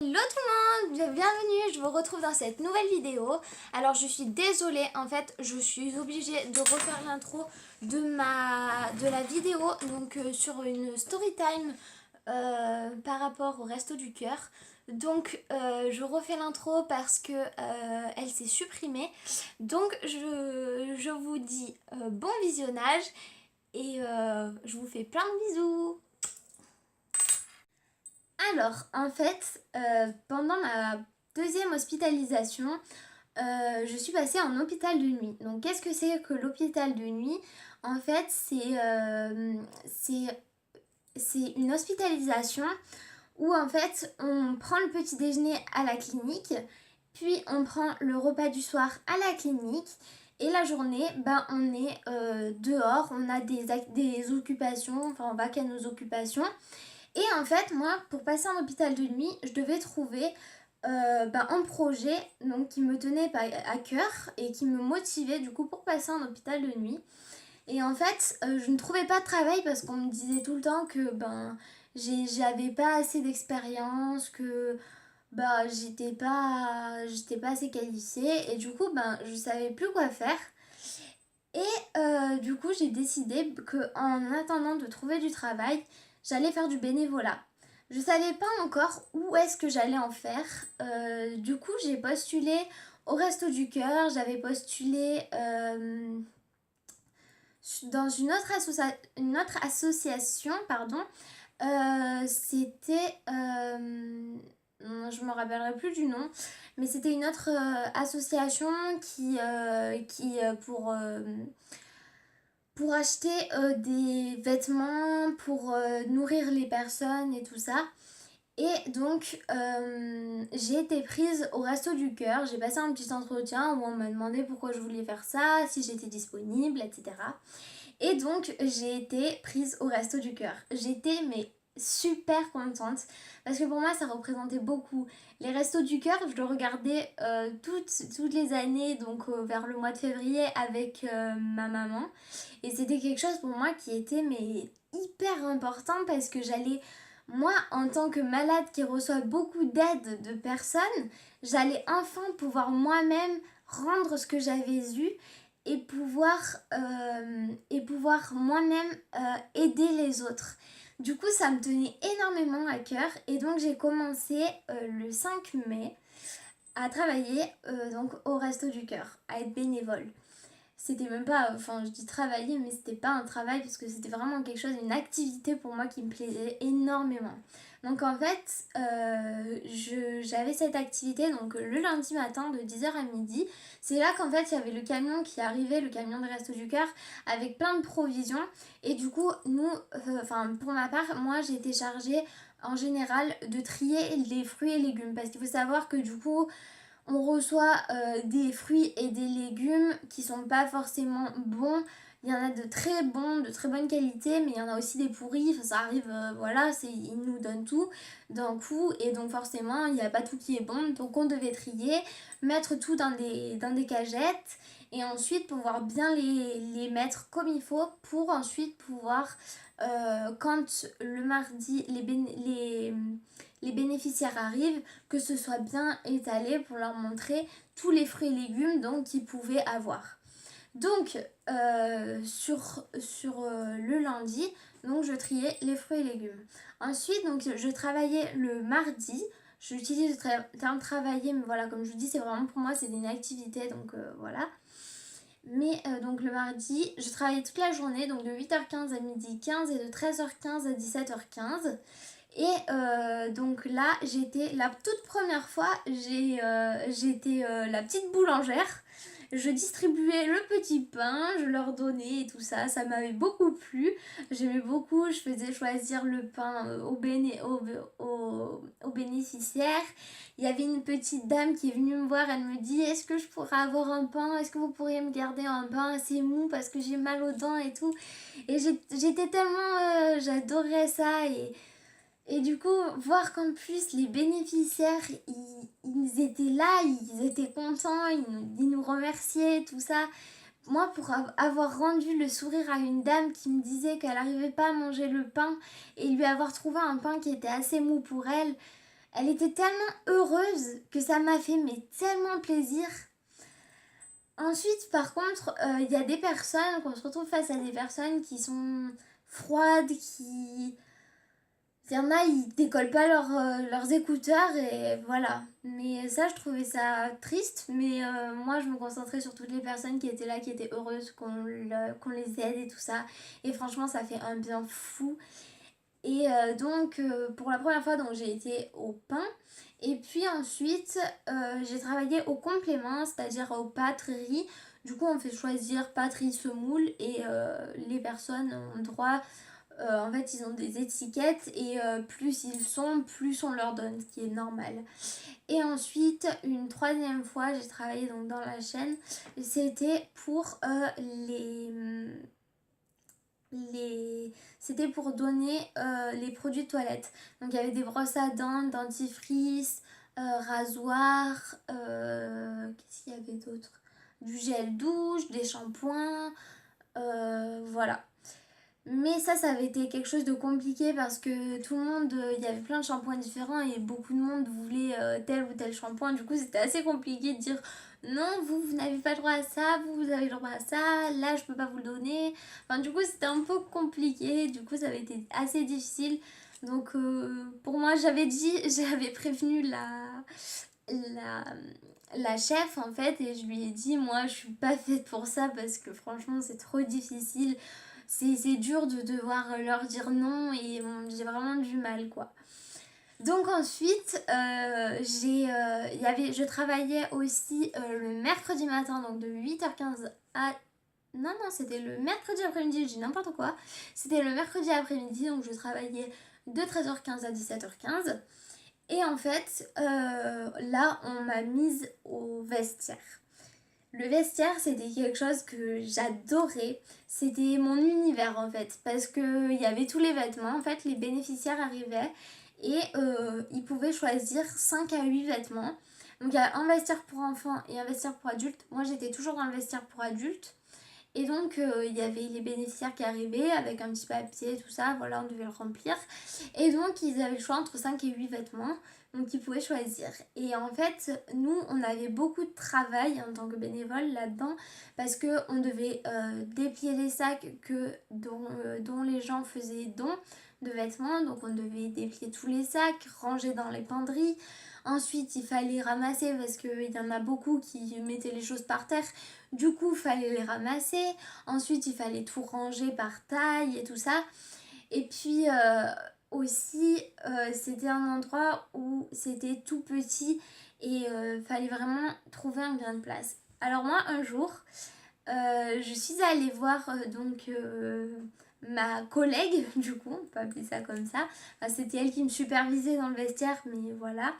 Hello tout le monde, bienvenue, je vous retrouve dans cette nouvelle vidéo. Alors je suis désolée, en fait je suis obligée de refaire l'intro de la vidéo donc sur une story time par rapport au Resto du Cœur. Donc je refais l'intro parce que elle s'est supprimée. Donc je vous dis bon visionnage et je vous fais plein de bisous. Alors, en fait, pendant ma deuxième hospitalisation, je suis passée en hôpital de nuit. Donc, qu'est-ce que c'est que l'hôpital de nuit? En fait, c'est une hospitalisation où en fait on prend le petit déjeuner à la clinique, puis on prend le repas du soir à la clinique. Et la journée, ben, on est dehors, on a des occupations, enfin on va qu'à nos occupations. Et en fait, moi, pour passer en hôpital de nuit, je devais trouver un projet donc, qui me tenait à cœur et qui me motivait du coup pour passer en hôpital de nuit. Et en fait, je ne trouvais pas de travail parce qu'on me disait tout le temps que j'avais pas assez d'expérience, que j'étais pas assez qualifiée et du coup je savais plus quoi faire. Et du coup, j'ai décidé que en attendant de trouver du travail, j'allais faire du bénévolat. Je savais pas encore où est-ce que j'allais en faire. Du coup, j'ai postulé au Resto du Cœur, j'avais postulé dans une autre association, pardon. C'était je me rappellerai plus du nom, mais c'était une autre association qui pour acheter des vêtements, pour nourrir les personnes et tout ça. Et donc, j'ai été prise au Resto du Cœur. J'ai passé un petit entretien où on m'a demandé pourquoi je voulais faire ça, si j'étais disponible, etc. Et donc, j'ai été prise au Resto du Cœur. J'étais mais super contente parce que pour moi, ça représentait beaucoup. Les Restos du Cœur, je le regardais toutes les années, donc vers le mois de février avec ma maman. Et c'était quelque chose pour moi qui était mais hyper important parce que j'allais, moi en tant que malade qui reçoit beaucoup d'aide de personnes, j'allais enfin pouvoir moi-même rendre ce que j'avais eu et pouvoir moi-même aider les autres. Du coup, ça me tenait énormément à cœur et donc j'ai commencé le 5 mai à travailler donc au Resto du Cœur, à être bénévole. C'était même pas, enfin je dis travailler, mais c'était pas un travail parce que c'était vraiment quelque chose, une activité pour moi qui me plaisait énormément. Donc en fait, j'avais cette activité donc le lundi matin de 10h à midi. C'est là qu'en fait il y avait le camion qui arrivait, le camion de Resto du Cœur, avec plein de provisions. Et du coup, nous, enfin pour ma part, moi j'ai été chargée en général de trier les fruits et légumes. Parce qu'il faut savoir que du coup, on reçoit des fruits et des légumes qui sont pas forcément bons. Il y en a de très bons, de très bonne qualité, mais il y en a aussi des pourris. Enfin, ça arrive, voilà, ils nous donnent tout d'un coup. Et donc forcément, il n'y a pas tout qui est bon. Donc on devait trier, mettre tout dans des cagettes. Et ensuite pouvoir bien les mettre comme il faut pour ensuite pouvoir, quand le mardi, les bénéficiaires arrivent, que ce soit bien étalé pour leur montrer tous les fruits et légumes donc, qu'ils pouvaient avoir. Donc, sur le lundi, donc, je triais les fruits et légumes. Ensuite, donc, je travaillais le mardi. J'utilise le terme travailler, mais voilà, comme je vous dis, c'est vraiment pour moi, c'est une activité, donc voilà. Mais donc le mardi, je travaillais toute la journée, donc de 8h15 à 12h15 et de 13h15 à 17h15. Et donc là, j'étais la toute première fois, j'étais la petite boulangère. Je distribuais le petit pain, je leur donnais et tout ça. Ça m'avait beaucoup plu. J'aimais beaucoup, je faisais choisir le pain aux bénéficiaires. Il y avait une petite dame qui est venue me voir, elle me dit: est-ce que je pourrais avoir un pain? Est-ce que vous pourriez me garder un pain assez mou parce que j'ai mal aux dents et tout. Et j'étais tellement... j'adorais ça et du coup, voir qu'en plus les bénéficiaires, ils étaient là, ils étaient contents, ils nous remerciaient, tout ça. Moi, pour avoir rendu le sourire à une dame qui me disait qu'elle n'arrivait pas à manger le pain et lui avoir trouvé un pain qui était assez mou pour elle, Elle était tellement heureuse que ça m'a fait mais tellement plaisir. Ensuite, par contre, il y a des personnes, qu'on se retrouve face à des personnes qui sont froides, qui... Il y en a, ils décollent pas leurs écouteurs et voilà. Mais ça, je trouvais ça triste. Mais moi, je me concentrais sur toutes les personnes qui étaient là, qui étaient heureuses, qu'on les aide et tout ça. Et franchement, ça fait un bien fou. Et donc, pour la première fois, donc, j'ai été au pain. Et puis ensuite, j'ai travaillé au complément, c'est-à-dire aux pâtes, riz. Du coup, on fait choisir pâtes, riz, semoule. Et les personnes ont droit... en fait, ils ont des étiquettes et plus ils sont, plus on leur donne, ce qui est normal. Et ensuite, une troisième fois, j'ai travaillé donc dans la chaîne. C'était pour c'était pour donner les produits de toilette. Donc il y avait des brosses à dents, dentifrice, rasoir, qu'est-ce qu'il y avait d'autre? Du gel douche, des shampoings, voilà. Mais ça avait été quelque chose de compliqué parce que tout le monde, il y avait plein de shampoings différents et beaucoup de monde voulait tel ou tel shampoing. Du coup, c'était assez compliqué de dire non, vous n'avez pas le droit à ça, vous avez le droit à ça, là, je peux pas vous le donner. Enfin, du coup, c'était un peu compliqué. Du coup, ça avait été assez difficile. Donc, pour moi, j'avais prévenu la, la chef en fait et je lui ai dit, moi, je suis pas faite pour ça parce que franchement, c'est trop difficile. C'est dur de devoir leur dire non et j'ai vraiment du mal quoi. Donc ensuite, je travaillais aussi le mercredi matin, donc de 8h15 à... Non, non, c'était le mercredi après-midi, je dis n'importe quoi. C'était le mercredi après-midi, donc je travaillais de 13h15 à 17h15. Et en fait, là, on m'a mise au vestiaire. Le vestiaire, c'était quelque chose que j'adorais. C'était mon univers en fait. Parce qu'il y avait tous les vêtements. En fait, les bénéficiaires arrivaient et ils pouvaient choisir 5 à 8 vêtements. Donc il y a un vestiaire pour enfants et un vestiaire pour adultes. Moi, j'étais toujours dans le vestiaire pour adultes. Et donc, il y avait les bénéficiaires qui arrivaient avec un petit papier, tout ça. Voilà, on devait le remplir. Et donc, ils avaient le choix entre 5 et 8 vêtements. Donc, ils pouvaient choisir. Et en fait, nous, on avait beaucoup de travail en tant que bénévole là-dedans. Parce qu'on devait déplier les sacs dont les gens faisaient don de vêtements. Donc, on devait déplier tous les sacs, ranger dans les penderies. Ensuite, il fallait ramasser parce qu'il y en a beaucoup qui mettaient les choses par terre. Du coup, il fallait les ramasser. Ensuite, il fallait tout ranger par taille et tout ça. Et puis aussi, c'était un endroit où c'était tout petit et fallait vraiment trouver un grain de place. Alors moi, un jour, je suis allée voir ma collègue, du coup, on peut appeler ça comme ça. Enfin, c'était elle qui me supervisait dans le vestiaire, mais voilà.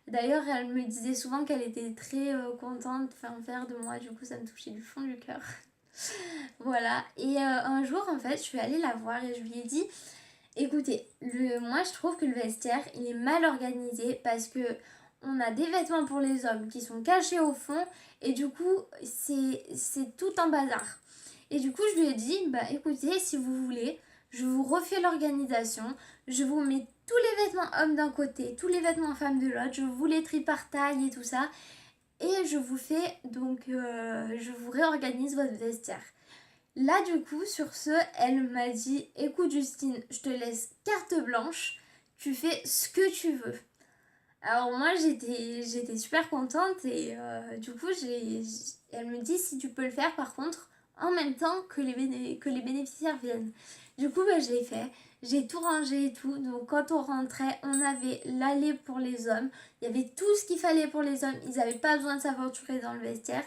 D'ailleurs, elle me disait souvent qu'elle était très contente, fière de moi, du coup ça me touchait du fond du cœur. Voilà, et un jour en fait, je suis allée la voir et je lui ai dit, écoutez, moi je trouve que le vestiaire, il est mal organisé parce que on a des vêtements pour les hommes qui sont cachés au fond et du coup, c'est tout un bazar. Et du coup, je lui ai dit, bah écoutez, si vous voulez, je vous refais l'organisation, je vous mets tous les vêtements hommes d'un côté, tous les vêtements femmes de l'autre, je vous les trie par taille et tout ça, et je vous fais je vous réorganise votre vestiaire. Là, du coup, sur ce, elle m'a dit, écoute Justine, je te laisse carte blanche, tu fais ce que tu veux. Alors moi j'étais super contente et du coup elle me dit si tu peux le faire par contre en même temps que que les bénéficiaires viennent. Du coup bah, je l'ai fait, j'ai tout rangé et tout, donc quand on rentrait on avait l'allée pour les hommes, il y avait tout ce qu'il fallait pour les hommes, ils n'avaient pas besoin de s'aventurer dans le vestiaire.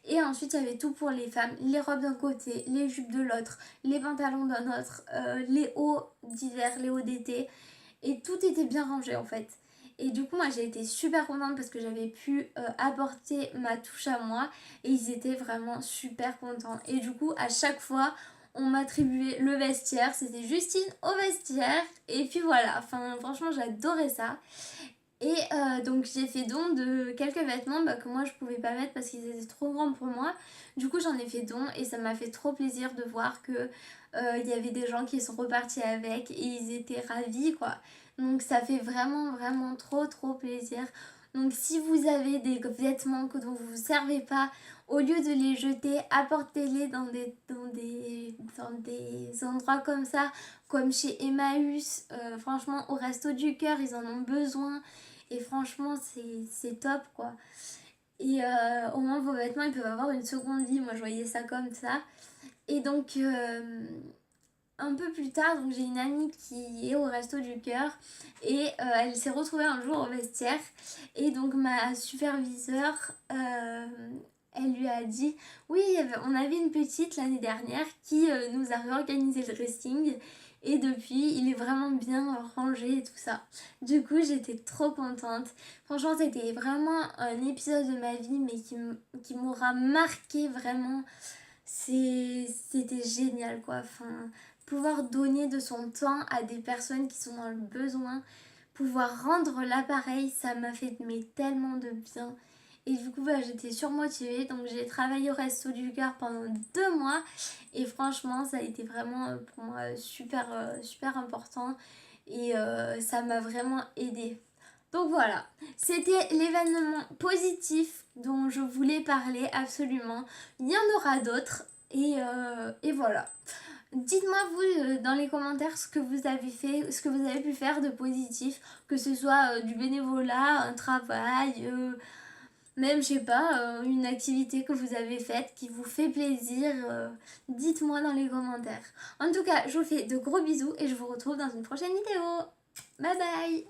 Et ensuite il y avait tout pour les femmes, les robes d'un côté, les jupes de l'autre, les pantalons d'un autre, les hauts d'hiver, les hauts d'été, et tout était bien rangé en fait. Et du coup, moi j'ai été super contente parce que j'avais pu apporter ma touche à moi et ils étaient vraiment super contents. Et du coup, à chaque fois, on m'attribuait le vestiaire, c'était Justine au vestiaire. Et puis voilà, enfin franchement, j'adorais ça. Et donc j'ai fait don de quelques vêtements que moi je pouvais pas mettre parce qu'ils étaient trop grands pour moi. Du coup j'en ai fait don et ça m'a fait trop plaisir de voir que il y avait des gens qui sont repartis avec et ils étaient ravis quoi. Donc ça fait vraiment trop plaisir. Donc si vous avez des vêtements dont vous ne vous servez pas, au lieu de les jeter, apportez-les dans des endroits comme ça, comme chez Emmaüs. Franchement, au Resto du Cœur, ils en ont besoin. Et franchement, c'est top quoi. Et au moins vos vêtements, ils peuvent avoir une seconde vie. Moi, je voyais ça comme ça. Et donc, un peu plus tard, donc j'ai une amie qui est au Resto du Cœur et elle s'est retrouvée un jour au vestiaire. Et donc ma superviseure, elle lui a dit, oui, on avait une petite l'année dernière qui nous a réorganisé le dressing. Et depuis, il est vraiment bien rangé et tout ça. Du coup, j'étais trop contente. Franchement, c'était vraiment un épisode de ma vie, mais qui m'aura marqué vraiment. C'était génial, quoi. Enfin, pouvoir donner de son temps à des personnes qui sont dans le besoin, pouvoir rendre l'appareil, ça m'a fait mais tellement de bien. Et du coup, bah, j'étais surmotivée, donc j'ai travaillé au Resto du Cœur pendant 2 mois. Et franchement, ça a été vraiment pour moi super important. Et ça m'a vraiment aidée. Donc voilà, c'était l'événement positif dont je voulais parler absolument. Il y en aura d'autres. Et voilà. Dites-moi vous dans les commentaires ce que vous avez fait, ce que vous avez pu faire de positif, que ce soit du bénévolat, un travail, même je sais pas, une activité que vous avez faite qui vous fait plaisir. Dites-moi dans les commentaires. En tout cas, je vous fais de gros bisous et je vous retrouve dans une prochaine vidéo. Bye bye.